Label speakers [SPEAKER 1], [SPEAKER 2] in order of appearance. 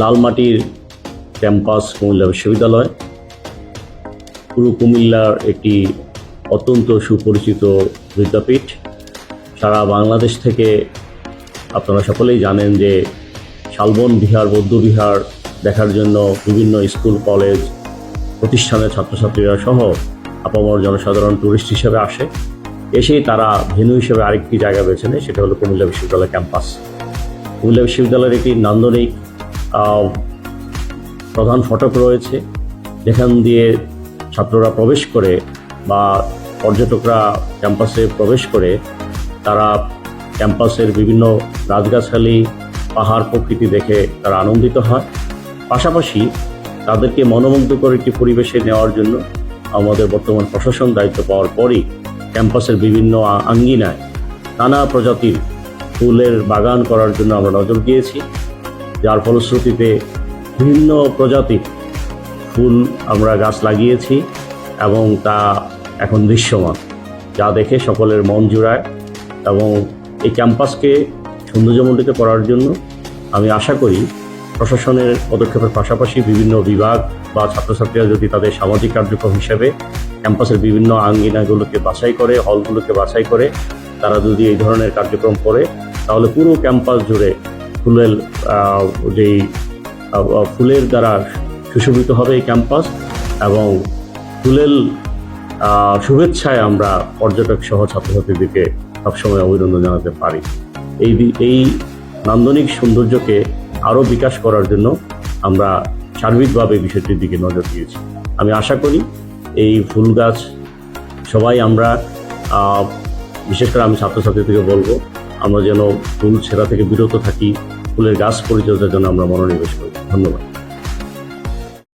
[SPEAKER 1] লালমাটির campus Comilla বিশ্ববিদ্যালয় পুরো কুমিল্লার একটি অত্যন্ত সুপরিচিত বিদ্যাপীঠ। সারা বাংলাদেশ থেকে আপনারা সকলেই জানেন যে শালবন বিহার, বৌদ্ধবিহার দেখার জন্য বিভিন্ন স্কুল, কলেজ, প্রতিষ্ঠানের ছাত্রছাত্রীরা সহ আপামর জনসাধারণ টুরিস্ট হিসেবে আসে। এসেই তারা ভেন্যু হিসেবে আরেকটি জায়গা বেছে নেয়, সেটা হলো কুমিল্লা বিশ্ববিদ্যালয় ক্যাম্পাস। কুমিল্লা বিশ্ববিদ্যালয়ের একটি নান্দনিক প্রধান ফটক রয়েছে, যেখান দিয়ে ছাত্ররা প্রবেশ করে বা পর্যটকরা ক্যাম্পাসে প্রবেশ করে তারা ক্যাম্পাসের বিভিন্ন গাছগাছালি, পাহাড়, প্রকৃতি দেখে তারা আনন্দিত হয়। পাশাপাশি তাদেরকে মনোমুগ্ধকর একটি পরিবেশে নেওয়ার জন্য আমাদের বর্তমান প্রশাসন দায়িত্ব পাওয়ার পরই ক্যাম্পাসের বিভিন্ন আঙ্গিনায় নানা প্রজাতির ফুলের বাগান করার জন্য আমরা নজর দিয়েছি, যার ফলশ্রুতিতে বিভিন্ন প্রজাতির ফুল আমরা গাছ লাগিয়েছি এবং তা এখন দৃশ্যমান, যা দেখে সকলের মন জুড়ায়। এবং এই ক্যাম্পাসকে সৌন্দর্যমণ্ডিত করার জন্য আমি আশা করি প্রশাসনের পদক্ষেপের পাশাপাশি বিভিন্ন বিভাগ বা ছাত্রছাত্রীরা যদি তাদের সামাজিক কার্যক্রম হিসেবে ক্যাম্পাসের বিভিন্ন আঙ্গিনাগুলোকে বাছাই করে, হলগুলোকে বাছাই করে তারা যদি এই ধরনের কার্যক্রম করে, তাহলে পুরো ক্যাম্পাস জুড়ে ফুলের দ্বারা সুশোভিত হবে এই ক্যাম্পাস এবং ফুলের শুভেচ্ছায় আমরা পর্যটক সহ ছাত্রছাত্রীদেরকে সবসময় অভিনন্দন জানাতে পারি। এই নান্দনিক সৌন্দর্যকে আরও বিকাশ করার জন্য আমরা সার্বিকভাবে বিষয়টির দিকে নজর দিয়েছি। আমি আশা করি এই ফুল গাছ সবাই আমরা, বিশেষ করে আমি ছাত্রছাত্রীদেরকে বলবো, আমরা যেন ফুল ছেঁড়া থেকে বিরত থাকি, ফুলের গাছ পরিচর্যার জন্য আমরা মনোনিবেশ করি। ধন্যবাদ।